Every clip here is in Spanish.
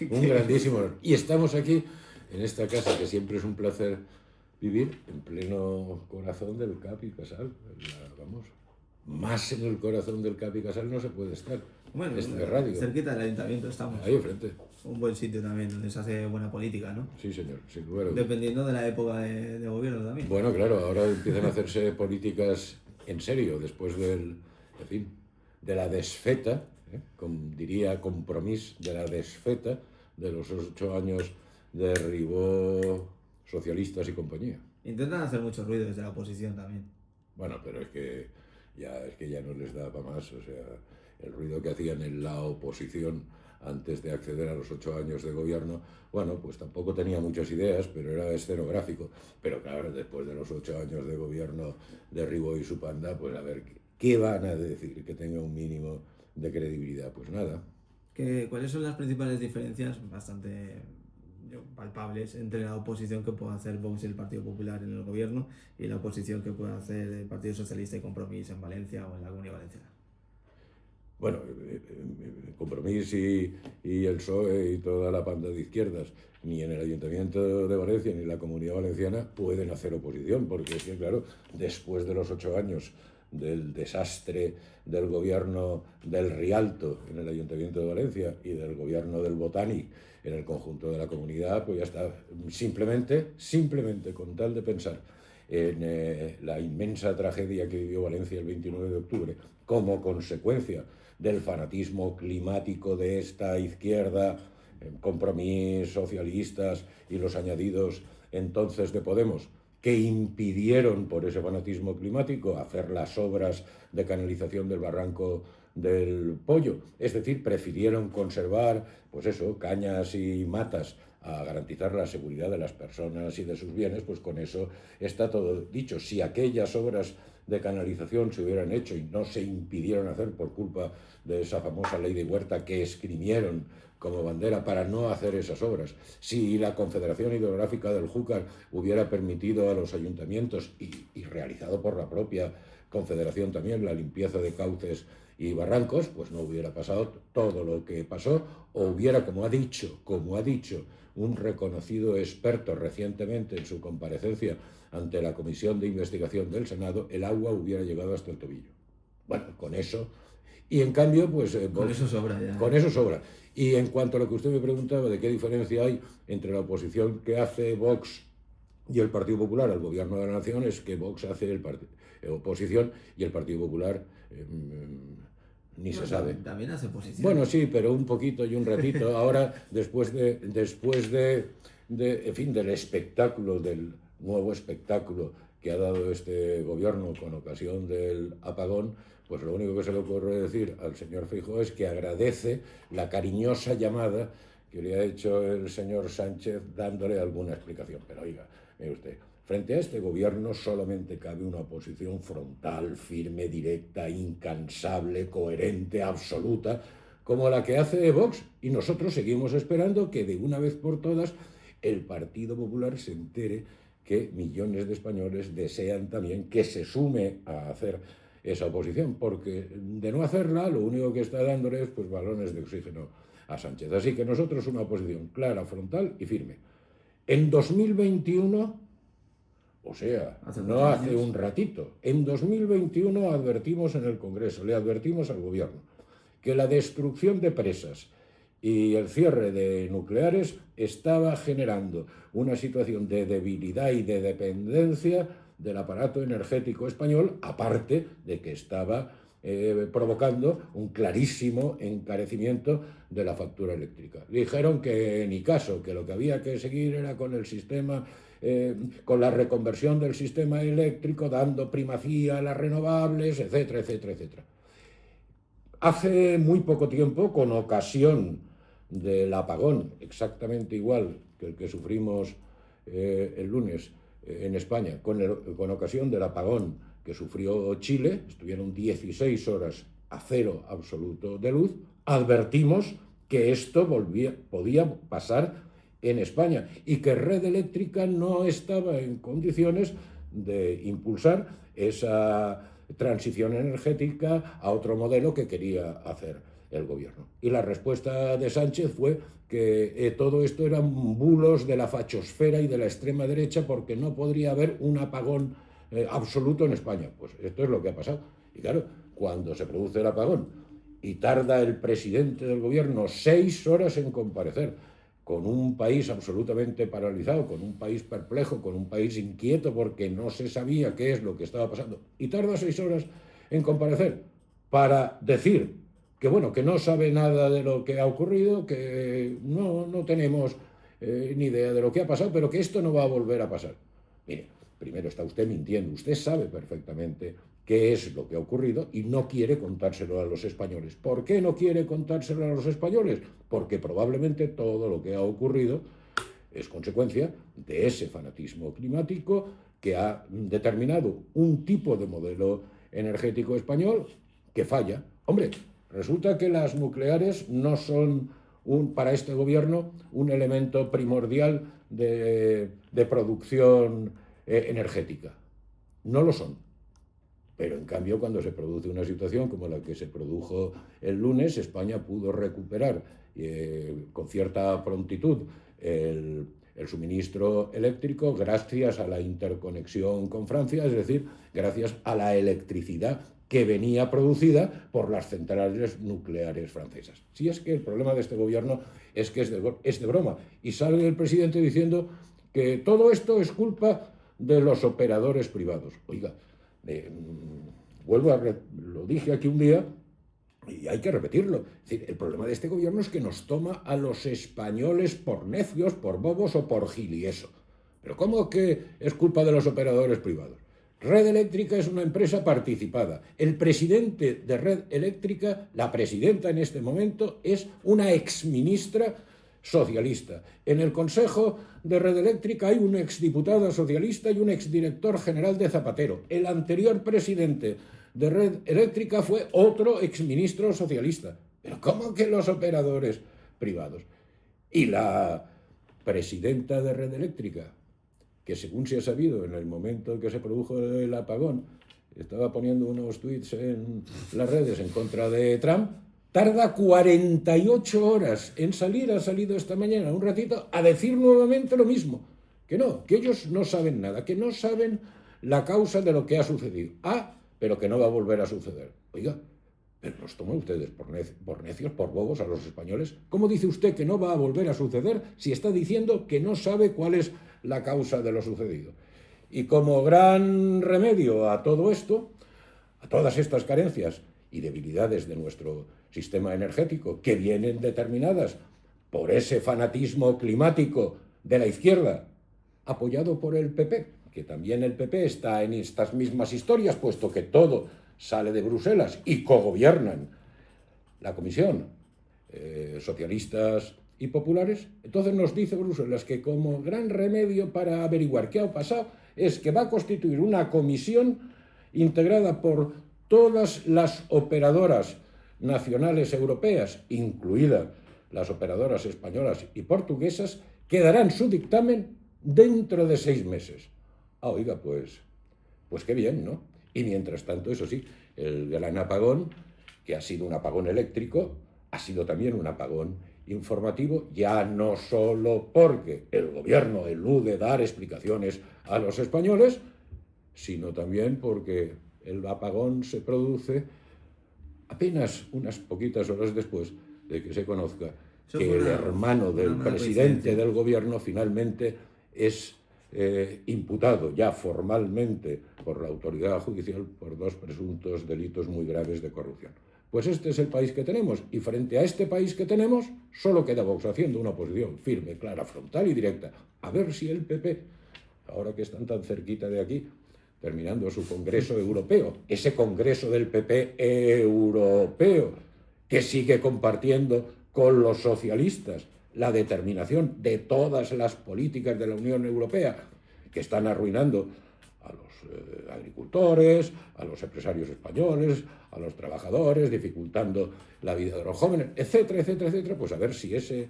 un grandísimo honor. Y estamos aquí, en esta casa, que siempre es un placer vivir, en pleno corazón del Cap y Casal. Vamos, más en el corazón del Cap y Casal no se puede estar. Bueno, Esta radio. cerquita del ayuntamiento estamos. Ahí enfrente. Un buen sitio también donde se hace buena política, ¿no? Sí, señor, sin lugar a dudas. Dependiendo de la época de gobierno también. Bueno, claro, ahora empiezan a hacerse políticas en serio, después del, en fin, de la desfeta, diría Compromís, de la desfeta de los 8 años de Ribó, socialistas y compañía. Intentan hacer mucho ruido desde la oposición también. Bueno, pero es que ya no les da para más, o sea, el ruido que hacían en la oposición antes de acceder a los 8 años de gobierno, bueno, pues tampoco tenía muchas ideas, pero era escenográfico. Pero claro, después de los 8 años de gobierno de Ribó y su panda, pues a ver, ¿qué van a decir que tenga un mínimo de credibilidad? Pues nada. ¿Cuáles son las principales diferencias bastante palpables entre la oposición que puede hacer Vox y el Partido Popular en el gobierno y la oposición que puede hacer el Partido Socialista y Compromís en Valencia o en la Comunidad Valenciana? Bueno, Compromís y el PSOE y toda la panda de izquierdas, ni en el Ayuntamiento de Valencia ni en la Comunidad Valenciana pueden hacer oposición, porque es que, claro, después de los 8 años del desastre del gobierno del Rialto en el Ayuntamiento de Valencia y del gobierno del Botànic en el conjunto de la comunidad, pues ya está, simplemente con tal de pensar en la inmensa tragedia que vivió Valencia el 29 de octubre como consecuencia del fanatismo climático de esta izquierda, Compromís, socialistas y los añadidos entonces de Podemos, que impidieron por ese fanatismo climático hacer las obras de canalización del barranco del Pollo. Es decir, prefirieron conservar, pues eso, cañas y matas a garantizar la seguridad de las personas y de sus bienes, pues con eso está todo dicho. Si aquellas obras de canalización se hubieran hecho y no se impidieron hacer por culpa de esa famosa ley de Huerta que esgrimieron como bandera para no hacer esas obras, si la Confederación Hidrográfica del Júcar hubiera permitido a los ayuntamientos y realizado por la propia Confederación también la limpieza de cauces y barrancos, pues no hubiera pasado todo lo que pasó, o hubiera, como ha dicho un reconocido experto recientemente en su comparecencia ante la Comisión de Investigación del Senado, el agua hubiera llegado hasta el tobillo. Bueno, con eso. Y en cambio, pues... Con eso sobra ya. Con eso sobra. Y en cuanto a lo que usted me preguntaba de qué diferencia hay entre la oposición que hace Vox y el Partido Popular al gobierno de la nación, es que Vox hace oposición y el Partido Popular ni se sabe. También hace oposición. Bueno, sí, pero un poquito y un ratito. Ahora, después en fin, del espectáculo, del nuevo espectáculo que ha dado este gobierno con ocasión del apagón, pues lo único que se le ocurre decir al señor Feijóo es que agradece la cariñosa llamada que le ha hecho el señor Sánchez dándole alguna explicación. Pero oiga, mire usted, frente a este gobierno solamente cabe una oposición frontal, firme, directa, incansable, coherente, absoluta, como la que hace Vox, y nosotros seguimos esperando que de una vez por todas el Partido Popular se entere que millones de españoles desean también que se sume a hacer esa oposición, porque de no hacerla lo único que está dándole es pues balones de oxígeno a Sánchez. Así que nosotros una oposición clara, frontal y firme. En 2021, o sea, no hace un ratito, en 2021 advertimos en el Congreso, le advertimos al gobierno que la destrucción de presas y el cierre de nucleares estaba generando una situación de debilidad y de dependencia del aparato energético español, aparte de que estaba provocando un clarísimo encarecimiento de la factura eléctrica. Dijeron que ni caso, que lo que había que seguir era con el sistema, con la reconversión del sistema eléctrico, dando primacía a las renovables, etcétera, etcétera, etcétera. Hace muy poco tiempo, con ocasión del apagón, exactamente igual que el que sufrimos el lunes en España, con ocasión del apagón que sufrió Chile, estuvieron 16 horas a cero absoluto de luz, advertimos que esto podía pasar en España y que Red Eléctrica no estaba en condiciones de impulsar esa transición energética a otro modelo que quería hacer el gobierno. Y la respuesta de Sánchez fue que todo esto eran bulos de la fachosfera y de la extrema derecha porque no podría haber un apagón absoluto en España. Pues esto es lo que ha pasado. Y claro, cuando se produce el apagón y tarda el presidente del gobierno 6 horas en comparecer, con un país absolutamente paralizado, con un país perplejo, con un país inquieto porque no se sabía qué es lo que estaba pasando, y tarda 6 horas en comparecer para decir que bueno, que no sabe nada de lo que ha ocurrido, que no tenemos ni idea de lo que ha pasado, pero que esto no va a volver a pasar. Mire, primero está usted mintiendo, usted sabe perfectamente qué es lo que ha ocurrido y no quiere contárselo a los españoles. ¿Por qué no quiere contárselo a los españoles? Porque probablemente todo lo que ha ocurrido es consecuencia de ese fanatismo climático que ha determinado un tipo de modelo energético español que falla. Hombre, resulta que las nucleares no son para este gobierno un elemento primordial de producción energética. No lo son. Pero en cambio, cuando se produce una situación como la que se produjo el lunes, España pudo recuperar con cierta prontitud el suministro eléctrico gracias a la interconexión con Francia, es decir, gracias a la electricidad que venía producida por las centrales nucleares francesas. Si es que el problema de este gobierno es que es de broma. Y sale el presidente diciendo que todo esto es culpa de los operadores privados. Oiga, lo dije aquí un día y hay que repetirlo. Es decir, el problema de este gobierno es que nos toma a los españoles por necios, por bobos o por gilieso. Pero ¿cómo que es culpa de los operadores privados? Red Eléctrica es una empresa participada. El presidente de Red Eléctrica, la presidenta en este momento, es una exministra socialista. En el Consejo de Red Eléctrica hay una exdiputada socialista y un exdirector general de Zapatero. El anterior presidente de Red Eléctrica fue otro exministro socialista. ¿Pero cómo que los operadores privados? Y la presidenta de Red Eléctrica, que según se ha sabido en el momento en que se produjo el apagón, estaba poniendo unos tuits en las redes en contra de Trump, tarda 48 horas en salir, ha salido esta mañana un ratito, a decir nuevamente lo mismo, que no, que ellos no saben nada, que no saben la causa de lo que ha sucedido. Pero que no va a volver a suceder. Oiga, pero los toman ustedes por necios, por bobos a los españoles. ¿Cómo dice usted que no va a volver a suceder si está diciendo que no sabe cuál es la causa de lo sucedido? Y como gran remedio a todo esto, a todas estas carencias y debilidades de nuestro sistema energético, que vienen determinadas por ese fanatismo climático de la izquierda, apoyado por el PP, que también el PP está en estas mismas historias, puesto que todo sale de Bruselas y cogobiernan la Comisión, socialistas y populares. Entonces nos dice Bruselas que como gran remedio para averiguar qué ha pasado es que va a constituir una comisión integrada por todas las operadoras nacionales europeas, incluidas las operadoras españolas y portuguesas, que darán su dictamen dentro de 6 meses. Oiga, pues qué bien, ¿no? Y mientras tanto, eso sí, el gran apagón, que ha sido un apagón eléctrico, ha sido también un apagón informativo, ya no solo porque el gobierno elude dar explicaciones a los españoles, sino también porque el apagón se produce apenas unas poquitas horas después de que se conozca que el hermano del presidente del gobierno finalmente es imputado ya formalmente por la autoridad judicial por 2 presuntos delitos muy graves de corrupción. Pues este es el país que tenemos, y frente a este país que tenemos, solo queda Vox haciendo una oposición firme, clara, frontal y directa. A ver si el PP, ahora que están tan cerquita de aquí, terminando su Congreso Europeo, ese Congreso del PP europeo, que sigue compartiendo con los socialistas la determinación de todas las políticas de la Unión Europea, que están arruinando a los agricultores, a los empresarios españoles, a los trabajadores, dificultando la vida de los jóvenes, etcétera, etcétera, etcétera. Pues a ver si ese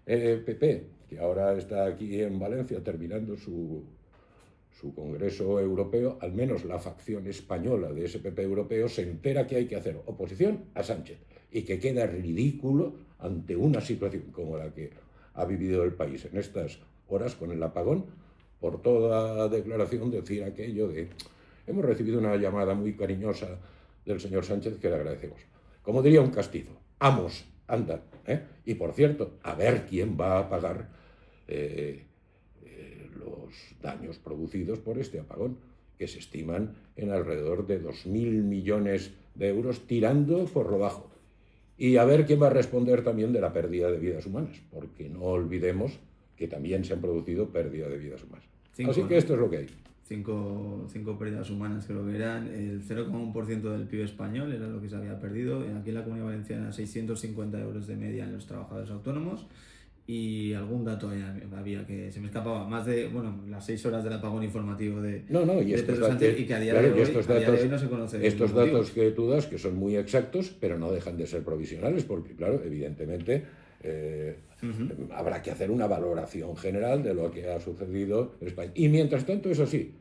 PP, que ahora está aquí en Valencia terminando su Congreso Europeo, al menos la facción española de ese PP europeo se entera que hay que hacer oposición a Sánchez. y que queda ridículo ante una situación como la que ha vivido el país en estas horas con el apagón, por toda declaración decir aquello de hemos recibido una llamada muy cariñosa del señor Sánchez que le agradecemos. Como diría un castizo, amos, anda. Y por cierto, a ver quién va a pagar los daños producidos por este apagón, que se estiman en alrededor de 2.000 millones de euros, tirando por lo bajo. Y a ver quién va a responder también de la pérdida de vidas humanas, porque no olvidemos que también se han producido pérdida de vidas humanas. Así que esto es lo que hay. Cinco pérdidas humanas creo que eran, el 0,1% del PIB español era lo que se había perdido, aquí en la Comunidad Valenciana 650 euros de media en los trabajadores autónomos, y algún dato había que se me escapaba, más de las 6 horas del apagón informativo de Pedro Sánchez, y que a día de hoy no se conoce. Estos datos que tú das, que son muy exactos, pero no dejan de ser provisionales, porque claro, evidentemente habrá que hacer una valoración general de lo que ha sucedido en España. Y mientras tanto, eso sí,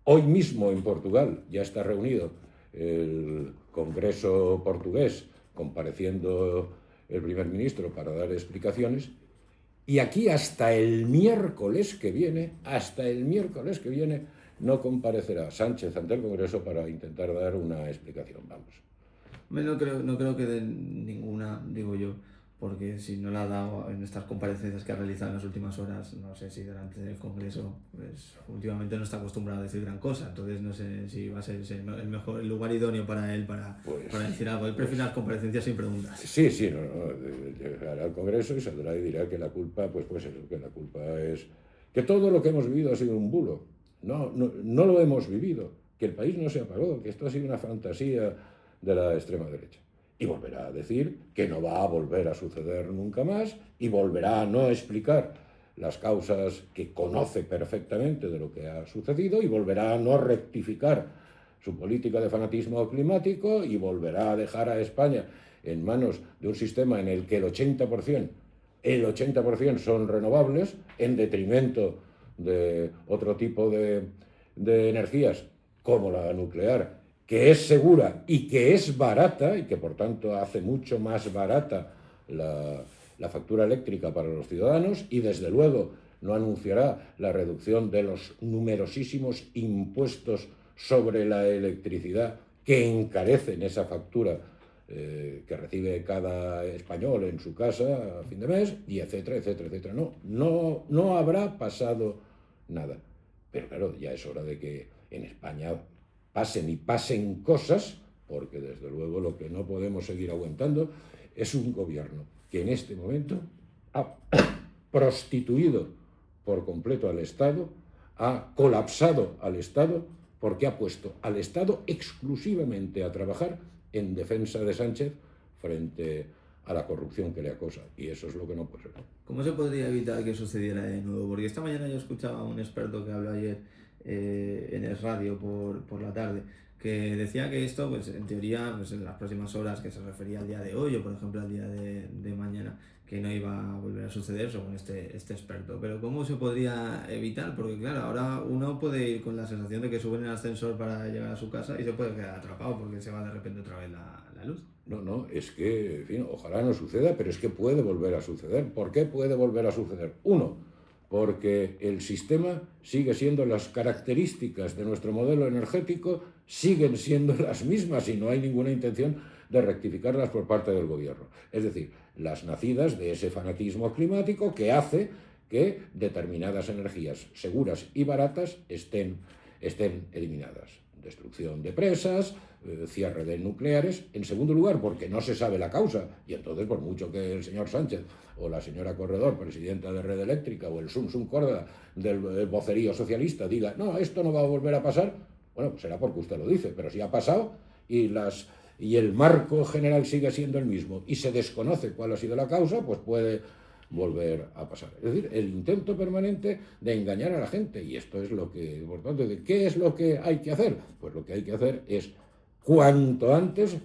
hoy mismo en Portugal ya está reunido el Congreso portugués, compareciendo el primer ministro para dar explicaciones, y aquí hasta el miércoles que viene, no comparecerá Sánchez ante el Congreso para intentar dar una explicación, vamos. No creo que den ninguna, digo yo, porque si no la ha dado en estas comparecencias que ha realizado en las últimas horas, no sé si delante del Congreso, pues últimamente no está acostumbrado a decir gran cosa, entonces no sé si va a ser el lugar idóneo para él para decir algo. Él prefiere las comparecencias sin preguntas. Sí, llegará al Congreso y saldrá y dirá que la culpa, que la culpa es que todo lo que hemos vivido ha sido un bulo. No lo hemos vivido, que el país no se apagó, que esto ha sido una fantasía de la extrema derecha. Y volverá a decir que no va a volver a suceder nunca más y volverá a no explicar las causas que conoce perfectamente de lo que ha sucedido y volverá a no rectificar su política de fanatismo climático y volverá a dejar a España en manos de un sistema en el que el 80% son renovables en detrimento de otro tipo de energías como la nuclear, que es segura y que es barata y que por tanto hace mucho más barata la factura eléctrica para los ciudadanos, y desde luego no anunciará la reducción de los numerosísimos impuestos sobre la electricidad que encarecen esa factura que recibe cada español en su casa a fin de mes, y etcétera. No habrá pasado nada. Pero claro, ya es hora de que en España pasen cosas, porque desde luego lo que no podemos seguir aguantando es un gobierno que en este momento ha prostituido por completo al Estado, ha colapsado al Estado, porque ha puesto al Estado exclusivamente a trabajar en defensa de Sánchez frente a la corrupción que le acosa, y eso es lo que no puede ser. ¿Cómo se podría evitar que sucediera de nuevo? Porque esta mañana yo escuchaba a un experto que habló ayer en el radio por la tarde, que decía que esto, pues en teoría, pues en las próximas horas, que se refería al día de hoy o por ejemplo al día de mañana, que no iba a volver a suceder según este experto. Pero ¿cómo se podría evitar? Porque claro, ahora uno puede ir con la sensación de que sube en el ascensor para llegar a su casa y se puede quedar atrapado porque se va de repente otra vez la luz. No, es que, en fin, ojalá no suceda, pero es que puede volver a suceder. ¿Por qué puede volver a suceder? Uno, porque el sistema sigue siendo, las características de nuestro modelo energético siguen siendo las mismas y no hay ninguna intención de rectificarlas por parte del gobierno. Es decir, las nacidas de ese fanatismo climático que hace que determinadas energías seguras y baratas estén eliminadas. Destrucción de presas, cierre de nucleares. En segundo lugar, porque no se sabe la causa, y entonces por mucho que el señor Sánchez o la señora Corredor, presidenta de Red Eléctrica, o el Sum Córdoba del vocerío socialista diga, no, esto no va a volver a pasar, bueno, pues será porque usted lo dice, pero si ha pasado y el marco general sigue siendo el mismo y se desconoce cuál ha sido la causa, pues puede volver a pasar. Es decir, el intento permanente de engañar a la gente, y esto es lo que, por tanto, ¿qué es lo que hay que hacer? Pues lo que hay que hacer es, cuanto antes,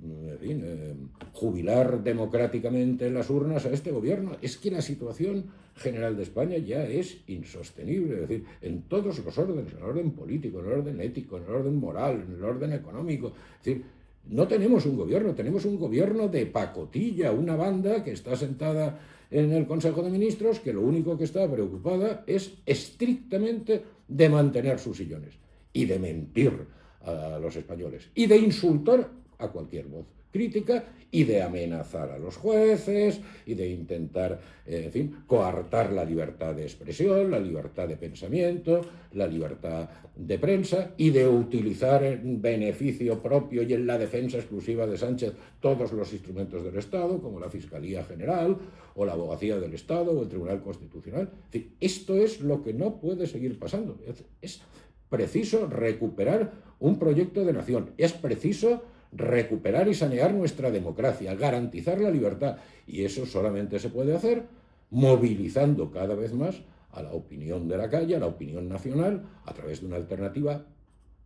en fin, jubilar democráticamente en las urnas a este gobierno. Es que la situación general de España ya es insostenible, es decir, en todos los órdenes, en el orden político, en el orden ético, en el orden moral, en el orden económico. Es decir, No tenemos un gobierno, tenemos un gobierno de pacotilla, una banda que está sentada en el Consejo de Ministros que lo único que está preocupada es estrictamente de mantener sus sillones y de mentir a los españoles y de insultar a cualquier voz crítica y de amenazar a los jueces y de intentar, en fin, coartar la libertad de expresión, la libertad de pensamiento, la libertad de prensa y de utilizar en beneficio propio y en la defensa exclusiva de Sánchez todos los instrumentos del Estado, como la Fiscalía General o la Abogacía del Estado o el Tribunal Constitucional. En fin, esto es lo que no puede seguir pasando. Es preciso recuperar un proyecto de nación, es preciso recuperar y sanear nuestra democracia, garantizar la libertad. Y eso solamente se puede hacer movilizando cada vez más a la opinión de la calle, a la opinión nacional, a través de una alternativa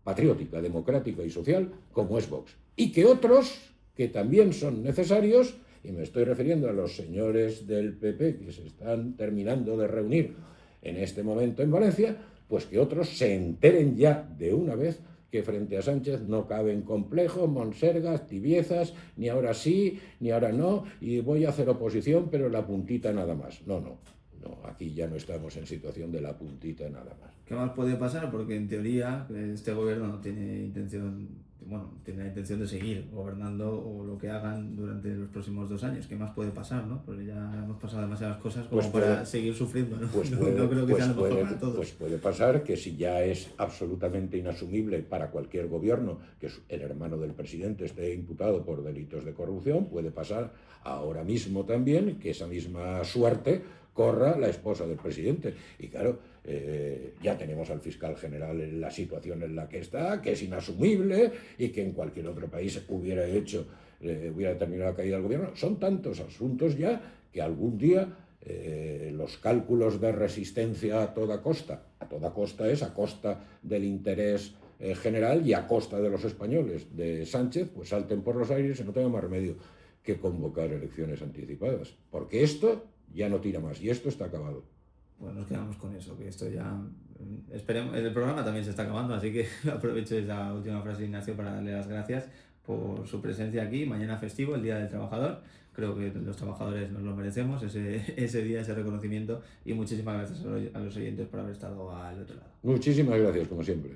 patriótica, democrática y social como es Vox. Y que otros, que también son necesarios, y me estoy refiriendo a los señores del PP que se están terminando de reunir en este momento en Valencia, pues que otros se enteren ya de una vez que frente a Sánchez no caben complejos, monsergas, tibiezas, ni ahora sí, ni ahora no, y voy a hacer oposición, pero la puntita nada más. No, aquí ya no estamos en situación de la puntita nada más. ¿Qué más puede pasar? Porque en teoría este gobierno no tiene intención, tiene la intención de seguir gobernando o lo que hagan durante los próximos 2 años. ¿Qué más puede pasar, no? Porque ya hemos pasado demasiadas cosas como para seguir sufriendo, ¿no? No creo que sea lo mejor para todos. Pues puede pasar que si ya es absolutamente inasumible para cualquier gobierno que el hermano del presidente esté imputado por delitos de corrupción, puede pasar ahora mismo también que esa misma suerte corra la esposa del presidente. Y claro, ya tenemos al fiscal general en la situación en la que está, que es inasumible y que en cualquier otro país hubiera terminado la caída del gobierno. Son tantos asuntos ya que algún día los cálculos de resistencia a toda costa es a costa del interés general y a costa de los españoles de Sánchez, pues salten por los aires y no tengan más remedio que convocar elecciones anticipadas. Porque esto ya no tira más y esto está acabado. Pues nos quedamos con eso, que esto ya... Esperemos, el programa también se está acabando, así que aprovecho esa última frase de Ignacio para darle las gracias por su presencia aquí. Mañana festivo, el Día del Trabajador. Creo que los trabajadores nos lo merecemos, ese día, ese reconocimiento. Y muchísimas gracias a los oyentes por haber estado al otro lado. Muchísimas gracias, como siempre.